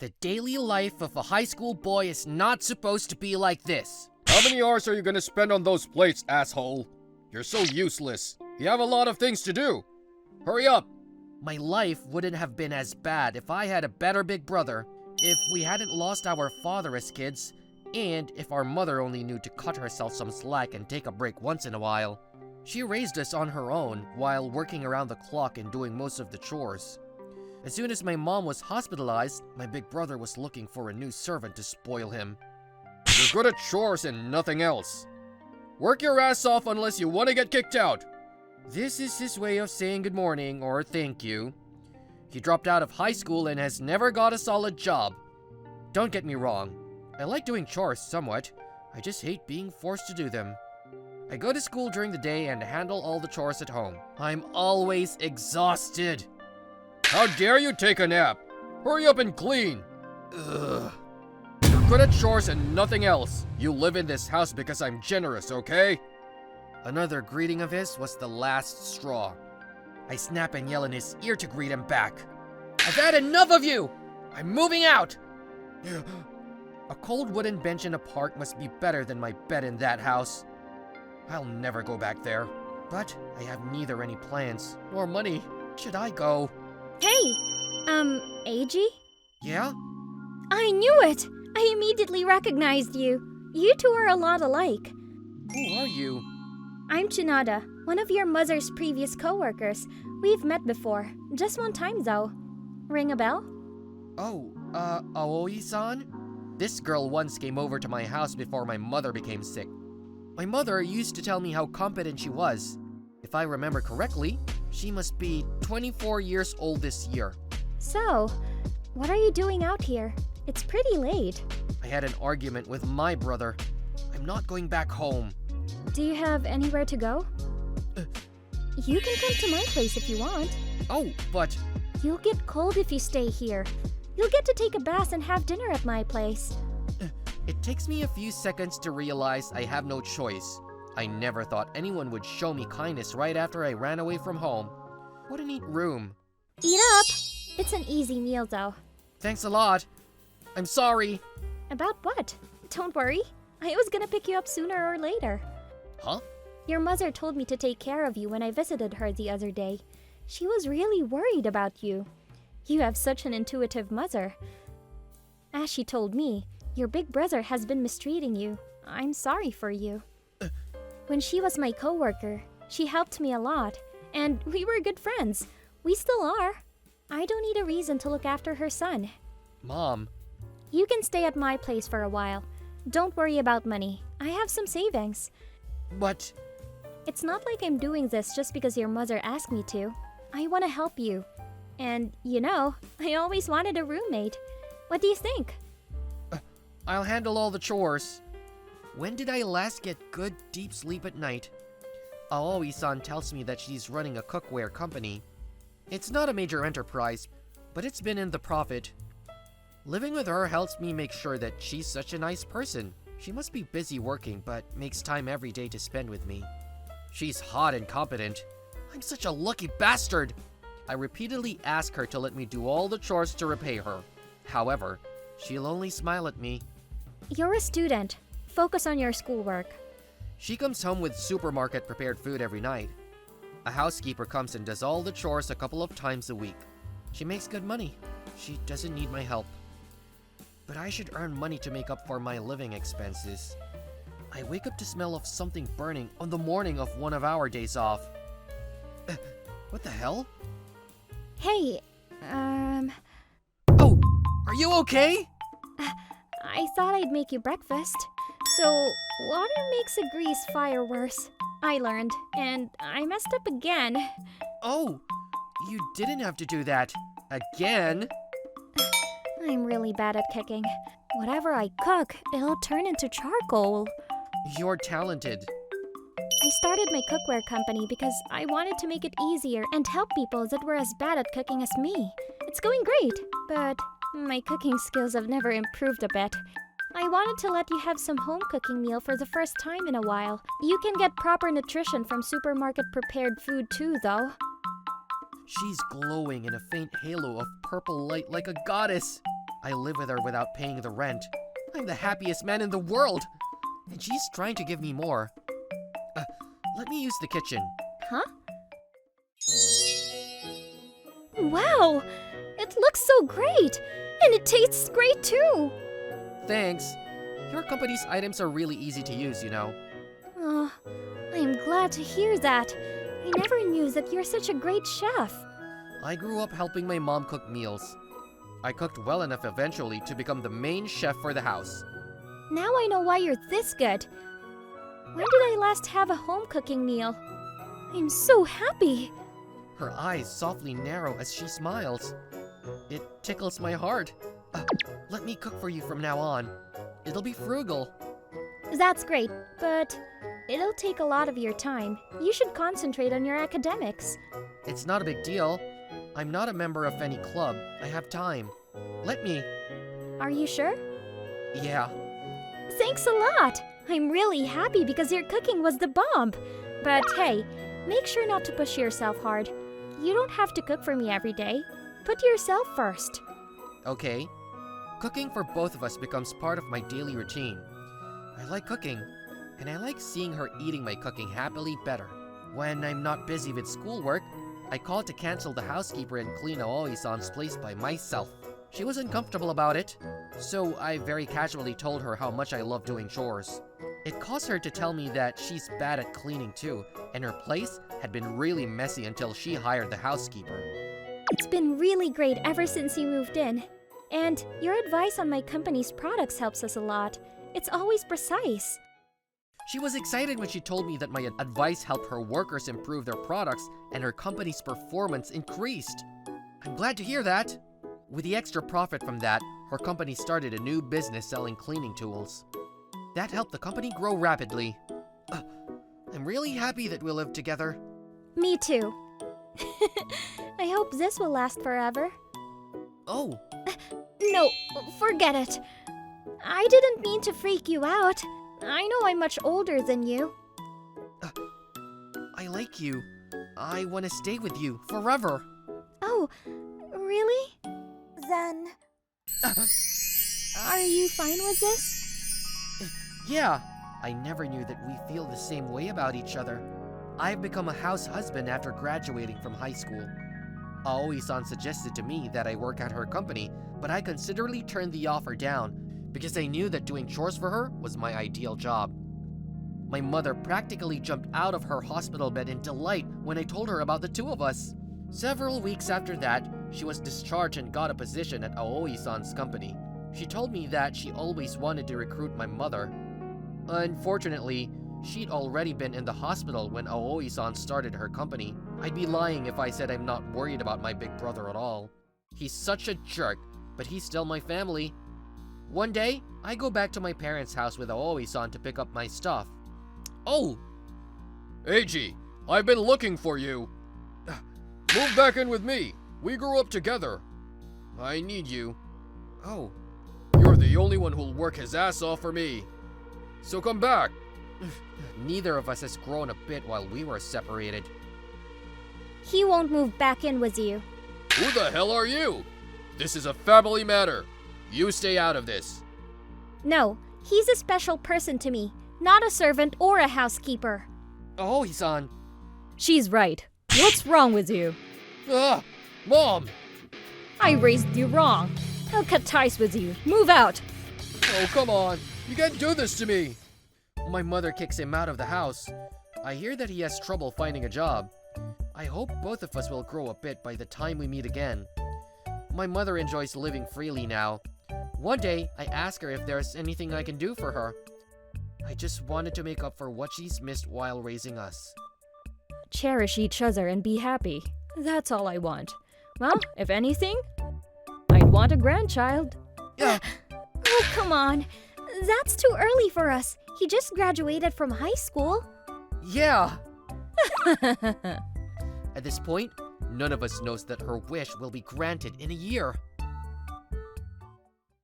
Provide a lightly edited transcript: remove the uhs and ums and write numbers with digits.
The daily life of a high school boy is not supposed to be like this. How many hours are you gonna spend on those plates, asshole? You're so useless. You have a lot of things to do. Hurry up! My life wouldn't have been as bad if I had a better big brother, if we hadn't lost our father as kids, and if our mother only knew to cut herself some slack and take a break once in a while. She raised us on her own while working around the clock and doing most of the chores. As soon as my mom was hospitalized, my big brother was looking for a new servant to spoil him. You're good at chores and nothing else. Work your ass off unless you want to get kicked out. This is his way of saying good morning or thank you. He dropped out of high school and has never got a solid job. Don't get me wrong, I like doing chores somewhat. I just hate being forced to do them. I go to school during the day and handle all the chores at home. I'm always exhausted. How dare you take a nap? Hurry up and clean. Ugh. You're good at chores and nothing else. You live in this house because I'm generous, okay? Another greeting of his was the last straw. I snap and yell in his ear to greet him back. I've had enough of you! I'm moving out! A cold wooden bench in a park must be better than my bed in that house. I'll never go back there. But I have neither any plans nor money. Should I go? Hey! Eiji? Yeah? I knew it! I immediately recognized you. You two are a lot alike. Who are you? I'm Tsunada, one of your mother's previous co-workers. We've met before, just one time though. Ring a bell? Oh, Aoi-san? This girl once came over to my house before my mother became sick. My mother used to tell me how competent she was. If I remember correctly, she must be 24 years old this year. So, what are you doing out here? It's pretty late. I had an argument with my brother. I'm not going back home. Do you have anywhere to go? You can come to my place if you want. Oh, but... You'll get cold if you stay here. You'll get to take a bath and have dinner at my place. It takes me a few seconds to realize I have no choice. I never thought anyone would show me kindness right after I ran away from home. What a neat room. Eat up! It's an easy meal though. Thanks a lot. I'm sorry. About what? Don't worry. I was gonna pick you up sooner or later. Huh? Your mother told me to take care of you when I visited her the other day. She was really worried about you. You have such an intuitive mother. As she told me, your big brother has been mistreating you. I'm sorry for you. When she was my coworker, she helped me a lot, and we were good friends. We still are. I don't need a reason to look after her son. Mom. You can stay at my place for a while. Don't worry about money. I have some savings. But... It's not like I'm doing this just because your mother asked me to. I want to help you. And, you know, I always wanted a roommate. What do you think? I'll handle all the chores. When did I last get good, deep sleep at night? Aoi-san tells me that she's running a cookware company. It's not a major enterprise, but it's been in the profit. Living with her helps me make sure that she's such a nice person. She must be busy working, but makes time every day to spend with me. She's hot and competent. I'm such a lucky bastard! I repeatedly ask her to let me do all the chores to repay her. However, she'll only smile at me. You're a student. Focus on your schoolwork. She comes home with supermarket prepared food every night. A housekeeper comes and does all the chores a couple of times a week. She makes good money. She doesn't need my help. But I should earn money to make up for my living expenses. I wake up to smell of something burning on the morning of one of our days off. What the hell? Hey, Oh, are you okay? I thought I'd make you breakfast. So, water makes a grease fire worse. I learned, and I messed up again. Oh, you didn't have to do that. Again? I'm really bad at cooking. Whatever I cook, it'll turn into charcoal. You're talented. I started my cookware company because I wanted to make it easier and help people that were as bad at cooking as me. It's going great, but my cooking skills have never improved a bit. I wanted to let you have some home cooking meal for the first time in a while. You can get proper nutrition from supermarket prepared food too, though. She's glowing in a faint halo of purple light like a goddess. I live with her without paying the rent. I'm the happiest man in the world. And she's trying to give me more. Let me use the kitchen. Huh? Wow! It looks so great! And it tastes great too! Thanks. Your company's items are really easy to use, you know. Oh, I am glad to hear that. I never knew that you're such a great chef. I grew up helping my mom cook meals. I cooked well enough eventually to become the main chef for the house. Now I know why you're this good. When did I last have a home cooking meal? I'm so happy. Her eyes softly narrow as she smiles. It tickles my heart. Let me cook for you from now on. It'll be frugal. That's great, but it'll take a lot of your time. You should concentrate on your academics. It's not a big deal. I'm not a member of any club. I have time. Let me. Are you sure? Yeah. Thanks a lot. I'm really happy because your cooking was the bomb. But hey, make sure not to push yourself hard. You don't have to cook for me every day. Put yourself first. Okay. Cooking for both of us becomes part of my daily routine. I like cooking, and I like seeing her eating my cooking happily better. When I'm not busy with schoolwork, I called to cancel the housekeeper and clean Aoi-san's place by myself. She was uncomfortable about it, so I very casually told her how much I love doing chores. It caused her to tell me that she's bad at cleaning too, and her place had been really messy until she hired the housekeeper. It's been really great ever since you moved in. And your advice on my company's products helps us a lot. It's always precise. She was excited when she told me that my advice helped her workers improve their products and her company's performance increased. I'm glad to hear that. With the extra profit from that, her company started a new business selling cleaning tools. That helped the company grow rapidly. I'm really happy that we'll live together. Me too. I hope this will last forever. Oh, No, forget it. I didn't mean to freak you out. I know I'm much older than you. I like you. I want to stay with you forever. Oh, really? Then... Are you fine with this? Yeah, I never knew that we feel the same way about each other. I've become a house husband after graduating from high school. Aoi-san suggested to me that I work at her company, but I considerably turned the offer down because I knew that doing chores for her was my ideal job. My mother practically jumped out of her hospital bed in delight when I told her about the two of us. Several weeks after that, she was discharged and got a position at Aoi-san's company. She told me that she always wanted to recruit my mother. Unfortunately, she'd already been in the hospital when Aoi-san started her company. I'd be lying if I said I'm not worried about my big brother at all. He's such a jerk, but he's still my family. One day, I go back to my parents' house with Aoi-san to pick up my stuff. Oh! Eiji, I've been looking for you. Move back in with me. We grew up together. I need you. Oh. You're the only one who'll work his ass off for me. So come back. Neither of us has grown a bit while we were separated. He won't move back in with you. Who the hell are you? This is a family matter. You stay out of this. No, he's a special person to me, not a servant or a housekeeper. Aoi-san. She's right. What's wrong with you? Ah! Mom! I raised you wrong. I'll cut ties with you. Move out. Oh, come on. You can't do this to me. My mother kicks him out of the house. I hear that he has trouble finding a job. I hope both of us will grow a bit by the time we meet again. My mother enjoys living freely now. One day, I ask her if there's anything I can do for her. I just wanted to make up for what she's missed while raising us. Cherish each other and be happy. That's all I want. Well, if anything, I'd want a grandchild. Yeah. Oh, come on. That's too early for us. He just graduated from high school. Yeah! At this point, none of us knows that her wish will be granted in a year.